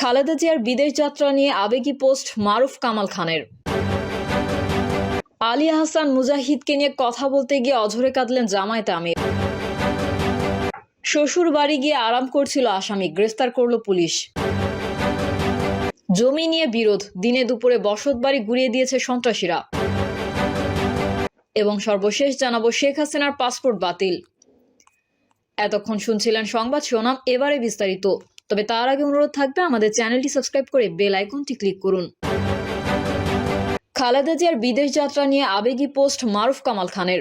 খালেদা জিয়ার বিদেশ যাত্রা নিয়ে আবেগী পোস্ট মারুফ কামাল খানের। আলী আহসান মুজাহিদকে নিয়ে কথা বলতে গিয়ে অঝরে কাঁদলেন জামায়াতে আমির। শ্বশুর বাড়ি গিয়ে আরাম করছিল আসামি, গ্রেফতার করল পুলিশ। জমি নিয়ে বিরোধ, দিনে দুপুরে বসত বাড়ি গুড়িয়ে দিয়েছে সন্ত্রাসীরা। এবং সর্বশেষ জানাবো শেখ হাসিনার পাসপোর্ট বাতিল। এতক্ষণ শুনছিলেন সংবাদ শিরোনাম, এবারে বিস্তারিত। তবে তার আগে অনুরোধ থাকবে আমাদের চ্যানেলটি সাবস্ক্রাইব করে বেল আইকনটি ক্লিক করুন। খালেদা জিয়ার বিদেশ যাত্রা নিয়ে আবেগী পোস্ট মারুফ কামাল খানের।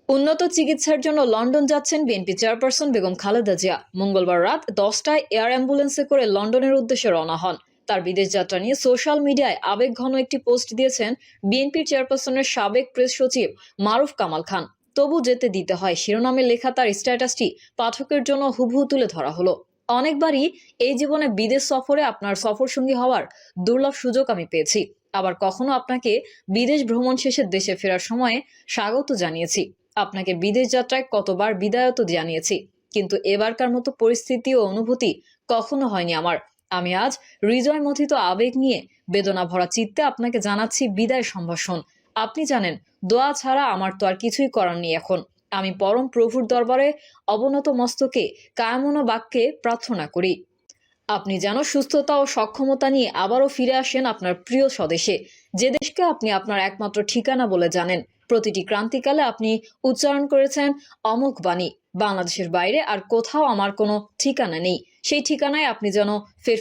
উন্নত চিকিৎসার জন্য লন্ডন যাচ্ছেন বিএনপি চেয়ারপারসন বেগম খালেদা জিয়া। মঙ্গলবার রাত 10টায় এয়ার অ্যাম্বুলেন্সে করে লন্ডনের উদ্দেশ্যে রওনা হন। তার বিদেশ যাত্রা নিয়ে সোশ্যাল মিডিয়ায় আবেগঘন একটি পোস্ট দিয়েছেন বিএনপির চেয়ারপারসনের সাবেক প্রেস সচিব মারুফ কামাল খান। তবু যেতে দিতে হয় শিরোনামে লেখা তার স্ট্যাটাসটি পাঠকের জন্য হুবহু তুলে ধরা হলো। অনেকবারই এই জীবনে বিদেশ সফরে আপনার সফরসঙ্গী হওয়ার দুর্লভ সুযোগ আমি পেয়েছি। আবার কখনো আপনাকে বিদেশ ভ্রমণ শেষে দেশে ফেরার সময়ে স্বাগত জানিয়েছি। আপনাকে বিদেশ যাত্রায় কতবার বিদায়ত জানিয়েছি, কিন্তু এবারকার মতো পরিস্থিতি ও অনুভূতি কখনো হয়নি আমার। আমি আজ হৃদয় মথিত আবেগ নিয়ে বেদনা ভরা চিত্তে আপনাকে জানাচ্ছি বিদায় সম্ভাষণ। আপনি জানেন, দোয়া ছাড়া আমার তো আর কিছুই করার নেই এখন। আমি পরম প্রভুর দরবারে অবনত মস্তকে কায়মন বাক্যে প্রার্থনা করি আপনি যেন সুস্থতা ও সক্ষমতা নিয়ে আবারও ফিরে আসেন আপনার প্রিয় স্বদেশে, যে দেশকে আপনি আপনার একমাত্র ঠিকানা বলে জানেন। প্রতিটি ক্রান্তিকালে আপনি উচ্চারণ করেছেন অমোঘ বাণী, বাংলাদেশের বাইরে আর কোথাও আমার কোনো ঠিকানা নেই। সেই ঠিকানায় আপনি যেন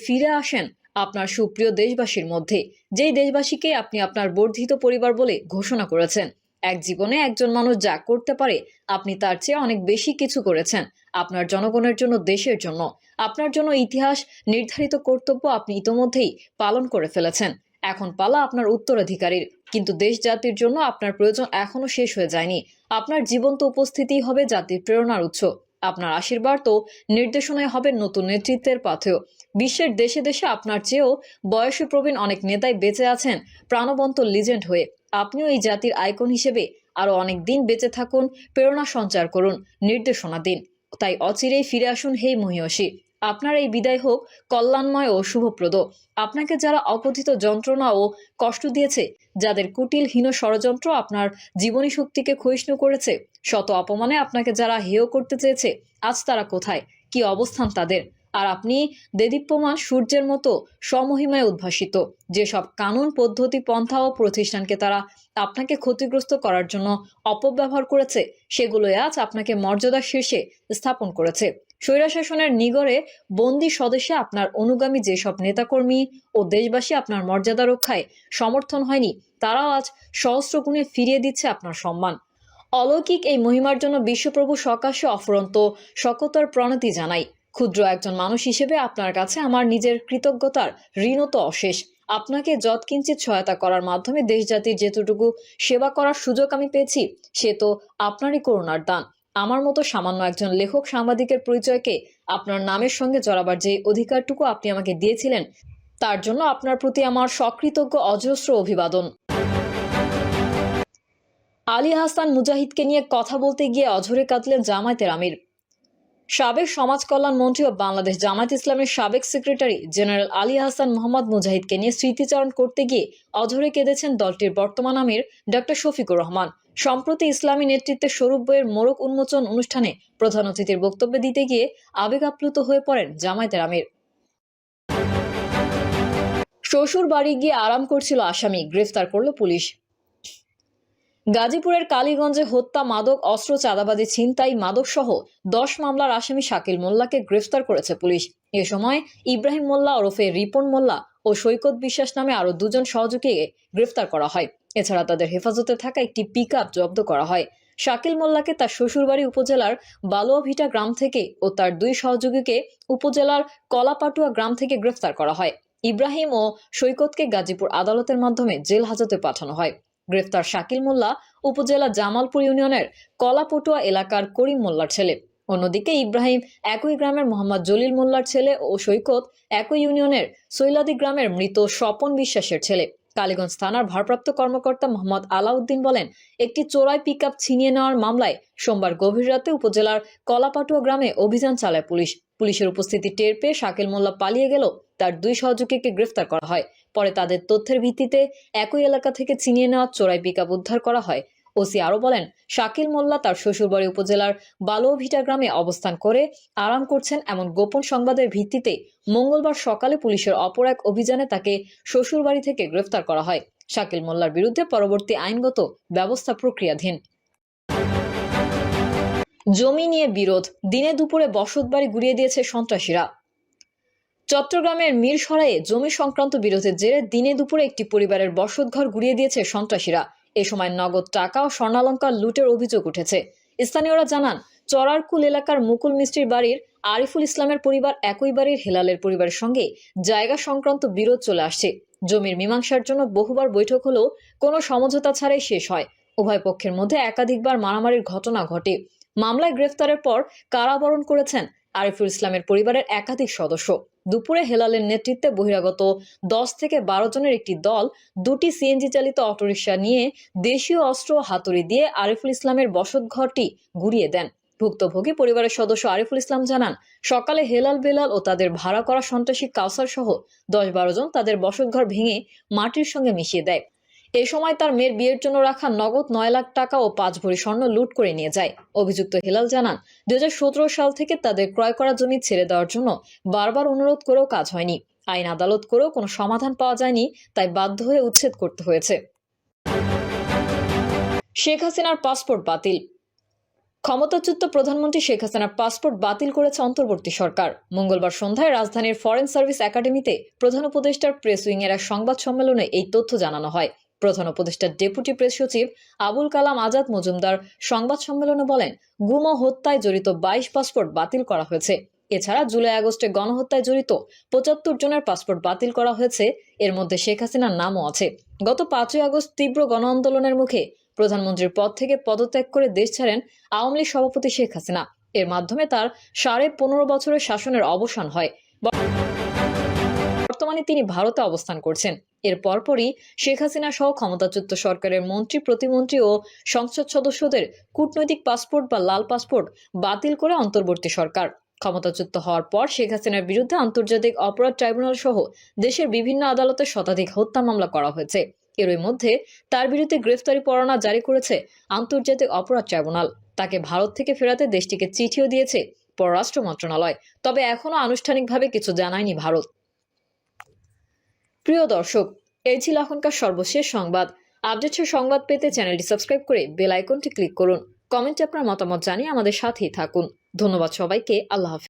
ফিরে আসেন আপনার সুপ্রিয় দেশবাসীর মধ্যে, যেই দেশবাসীকে আপনি আপনার বর্ধিত পরিবার বলে ঘোষণা করেছেন। এক জীবনে একজন মানুষ যা করতে পারে, আপনি তার চেয়ে অনেক বেশি কিছু করেছেন। আপনার জনগণের জন্য, দেশের জন্য, আপনার জন্য ইতিহাস নির্ধারিত কর্তব্য আপনি ইতোমধ্যেই পালন করে ফেলেছেন। এখন পালা আপনার উত্তরাধিকারীর। কিন্তু দেশ জাতির জন্য আপনার প্রয়োজন এখনো শেষ হয়ে যায়নি। আপনার জীবন্ত উপস্থিতি হবে জাতির প্রেরণার উৎস। আপনার আশীর্বাদ ও নির্দেশনায় হবে নতুন নেতৃত্বের পথেও। বিশ্বের দেশে দেশে আপনার চেয়েও বয়সে প্রবীণ অনেক নেতাই বেঁচে আছেন প্রাণবন্ত লিজেন্ড হয়ে। আপনিও এই জাতির আইকন হিসেবে আরো অনেক দিন বেঁচে থাকুন, প্রেরণা সঞ্চার করুন, নির্দেশনা দিন। তাই অচিরেই ফিরে আসুন হে মহিয়সী। আপনার এই বিদায় হোক কল্যাণময় ও শুভপ্রদ। আপনাকে যারা অকথিত যন্ত্রণা ও কষ্ট দিয়েছে, যাদের কুটিলহীন ষড়যন্ত্র আপনার জীবনী শক্তিকে ক্ষয়িষ্ণু করেছে, শত অপমানে আপনাকে যারা হেয় করতে চেয়েছে, আজ তারা কোথায়, কি অবস্থান তাদের? আর আপনি দেদীপ্যমান সূর্যের মতো স্বমহিমায় উদ্ভাসিত। যেসব কানুন, পদ্ধতি, পন্থা ও প্রতিষ্ঠানকে তারা আপনাকে ক্ষতিগ্রস্ত করার জন্য অপব্যবহার করেছে, সেগুলোই আজ আপনাকে মর্যাদার শীর্ষে স্থাপন করেছে। স্বৈরশাসনের নিগড়ে বন্দি স্বদেশে আপনার অনুগামী যেসব নেতাকর্মী ও দেশবাসী আপনার মর্যাদা রক্ষায় সমর্থন হয়নি, তারাও আজ সহস্র গুণে ফিরিয়ে দিচ্ছে আপনার সম্মান। অলৌকিক এই মহিমার জন্য বিশ্বপ্রভু সকাশে অফুরন্ত শকতার প্রণতি জানাই। ক্ষুদ্র একজন মানুষ হিসেবে আপনার কাছে আমার নিজের কৃতজ্ঞতার ঋণও তো অশেষ। আপনাকে যৎকিঞ্চিত সহায়তা করার মাধ্যমে দেশ জাতির যেতটুকু সেবা করার সুযোগ আমি পেয়েছি, সে তো আপনারই করুণার দান। আমার মতো সামান্য একজন লেখক সাংবাদিকের পরিচয়কে আপনার নামের সঙ্গে জড়াবার যে অধিকারটুকু আপনি আমাকে দিয়েছিলেন, তার জন্য আপনার প্রতি আমার সকৃতজ্ঞ অজস্র অভিবাদন। আলী আহসান মুজাহিদকে নিয়ে কথা বলতে গিয়ে অঝরে কাঁদলেন জামায়াতের আমির। সাবেক সমাজ কল্যাণ মন্ত্রী ও বাংলাদেশ জামায়াত ইসলামের সাবেক সেক্রেটারি জেনারেল আলী আহসান মোহাম্মদ মুজাহিদকে নিয়ে স্মৃতিচারণ করতে গিয়ে অঝরে কেঁদেছেন দলটির বর্তমান আমির ডক্টর শফিকুর রহমান। সম্প্রতি ইসলামী নেতৃত্বের স্বরূপ বইয়ের মোড়ক উন্মোচন অনুষ্ঠানে প্রধান অতিথির বক্তব্য দিতে গিয়ে আবেগ আপ্লুত হয়ে পড়েন জামায়াতের আমির। শ্বশুর বাড়ি গিয়ে আরাম করছিল আসামি, গ্রেফতার করল পুলিশ। গাজীপুরের কালীগঞ্জে হত্যা, মাদক, অস্ত্র, চাঁদাবাজি, ছিনতাই, মাদক সহ 10 মামলার আসামি শাকিল মোল্লাকে গ্রেফতার করেছে পুলিশ। এ সময় ইব্রাহিম মোল্লা ওরফে রিপন মোল্লা ও সৈকত বিশ্বাস নামে আরো 2 জন সহযোগীকে গ্রেফতার করা হয়। এছাড়া তাদের হেফাজতে থাকা একটি পিকআপ জব্দ করা হয়। শাকিল মোল্লাকে তার শ্বশুরবাড়ি উপজেলার বালুয়াভিটা গ্রাম থেকে ও তার 2 সহযোগীকে উপজেলার কলাপাটুয়া গ্রাম থেকে গ্রেফতার করা হয়। ইব্রাহিম ও সৈকতকে গাজীপুর আদালতের মাধ্যমে জেল হাজতে পাঠানো হয়। গ্রেফতার শাকিল মোল্লা উপজেলা জামালপুর ইউনিয়নের কলাপটুয়া এলাকার করিম মোল্লার ছেলে। অন্যদিকে ইব্রাহিম একই গ্রামের মোহাম্মদ জলিল মোল্লার ছেলে ও সৈকত একই ইউনিয়নের সৈলাদি গ্রামের মৃত স্বপন বিশ্বাসের ছেলে। কালীগঞ্জ থানার ভারপ্রাপ্ত কর্মকর্তা মোহাম্মদ আলাউদ্দিন বলেন, একটি চোরাই পিকআপ ছিনিয়ে নেওয়ার মামলায় সোমবার গভীর রাতে উপজেলার কলাপাটুয়া গ্রামে অভিযান চালায় পুলিশ। পুলিশের উপস্থিতি টের পেয়ে শাকিল মোল্লা পালিয়ে গেল তার 2 সহযোগীকে গ্রেফতার করা হয়। পরে তাদের তথ্যের ভিত্তিতে একই এলাকা থেকে ছিনিয়ে নেওয়া চোরাই পিকআপ উদ্ধার করা হয়। ওসি আরো বলেন, শাকিল মোল্লা তার শ্বশুরবাড়ি উপজেলার বালুভিটা গ্রামে অবস্থান করে আরাম করছেন এমন গোপন সংবাদের ভিত্তিতে মঙ্গলবার সকালে পুলিশের অপর এক অভিযানে তাকে শ্বশুরবাড়ি থেকে গ্রেফতার করা হয়। শাকিল মোল্লার বিরুদ্ধে পরবর্তী আইনগত ব্যবস্থা প্রক্রিয়াধীন। জমি নিয়ে বিরোধ, দিনে দুপুরে বসতবাড়ি গুড়িয়ে দিয়েছে সন্ত্রাসীরা। চট্টগ্রামের মিরসরাইয়ে জমি সংক্রান্ত বিরোধের জেরে দিনে দুপুরে একটি পরিবারের বসতঘর গুড়িয়ে দিয়েছে সন্ত্রাসীরা। এ সময় নগদ টাকা ও স্বর্ণালংকার লুটের অভিযোগ উঠেছে। স্থানীয়রা জানান, চরারকুল এলাকার মুকুল মিস্ত্রির বাড়ির আরিফুল ইসলামের পরিবার একই বাড়ির হেলালের পরিবারের সঙ্গে জায়গা সংক্রান্ত বিরোধ চলে আসছে। জমির মীমাংসার জন্য বহুবার বৈঠক হলেও কোনো সমঝোতা ছাড়াই শেষ হয়। উভয় পক্ষের মধ্যে একাধিকবার মারামারির ঘটনা ঘটে। মামলায় গ্রেফতারের পর কারাবরণ করেছেন আরিফুল ইসলামের পরিবারের একাধিক সদস্য। দুপুরে হেলালের নেতৃত্বে বহিরাগত 10 থেকে 12 জনের একটি দল 2টি সিএনজি চালিত অটোরিকশা নিয়ে দেশীয় অস্ত্র ও হাতুড়ি দিয়ে আরিফুল ইসলামের বসতঘরটি গুড়িয়ে দেন। ভুক্তভোগী পরিবারের সদস্য আরিফুল ইসলাম জানান, সকালে হেলাল বেলাল ও তাদের ভাড়া করা সন্ত্রাসী কাউসার সহ 10-12 জন তাদের বসতঘর ভেঙে মাটির সঙ্গে মিশিয়ে দেয়। এ সময় তার মেয়ের বিয়ের জন্য রাখা নগদ 9 লাখ টাকা ও 5 ভরি স্বর্ণ লুট করে নিয়ে যায়। অভিযুক্ত হেলাল জানান, 2017 সাল থেকে তাদের ক্রয় করা জমি ছেড়ে দেওয়ার জন্য বারবার অনুরোধ করেও কাজ হয়নি। আইন আদালত করেও কোনো সমাধান পাওয়া যায়নি, তাই বাধ্য হয়ে উচ্ছেদ করতে হয়েছে। শেখ হাসিনার পাসপোর্ট বাতিল। ক্ষমতাচ্যুত প্রধানমন্ত্রী শেখ হাসিনার পাসপোর্ট বাতিল করেছে অন্তর্বর্তী সরকার। মঙ্গলবার সন্ধ্যায় রাজধানীর ফরেন সার্ভিস একাডেমিতে প্রধান উপদেষ্টার প্রেস উইংয়ের এক সংবাদ সম্মেলনে এই তথ্য জানানো হয়। প্রধান উপদেষ্টার ডেপুটি প্রেস সচিব আবুল কালাম আজাদ মজুমদার সংবাদ সম্মেলনে বলেন, গুম ও হত্যায় জড়িত 22 পাসপোর্ট বাতিল করা হয়েছে। এছাড়া জুলাই আগস্টে গণহত্যায় জড়িত 75 জনের পাসপোর্ট বাতিল করা হয়েছে। এর মধ্যে শেখ হাসিনার নামও আছে। গত 5 আগস্ট তীব্র গণ আন্দোলনের মুখে প্রধানমন্ত্রীর পদ থেকে পদত্যাগ করে দেশ ছাড়েন আওয়ামী লীগ সভাপতি শেখ হাসিনা। এর মাধ্যমে তার 15.5 বছরের শাসনের অবসান হয়। বর্তমানে তিনি ভারতে অবস্থান করছেন। এর পরপরই শেখ হাসিনা সহ ক্ষমতাচ্যুত সরকারের মন্ত্রী, প্রতিমন্ত্রী ও সংসদ সদস্যদের কূটনৈতিক পাসপোর্ট বা লাল পাসপোর্ট বাতিল করে অন্তর্বর্তী সরকার। ক্ষমতাচ্যুত হওয়ার পর শেখ হাসিনার বিরুদ্ধে আন্তর্জাতিক অপরাধ ট্রাইব্যুনাল সহ দেশের বিভিন্ন আদালতে শতাধিক হত্যা মামলা করা হয়েছে। এরই মধ্যে তার বিরুদ্ধে গ্রেফতারি পরোয়ানা জারি করেছে আন্তর্জাতিক অপরাধ ট্রাইব্যুনাল। তাকে ভারত থেকে ফেরাতে দেশটিকে চিঠিও দিয়েছে পররাষ্ট্র মন্ত্রণালয়, তবে এখনো আনুষ্ঠানিকভাবে কিছু জানায়নি ভারত। প্রিয় দর্শক, এই ছিল এখনকার সর্বশেষ সংবাদ। আপডেটের সংবাদ পেতে চ্যানেলটি সাবস্ক্রাইব করে বেল আইকনটি ক্লিক করুন। কমেন্টে আপনার মতামত জানিয়ে আমাদের সাথেই থাকুন। ধন্যবাদ সবাইকে। আল্লাহ হাফেজ।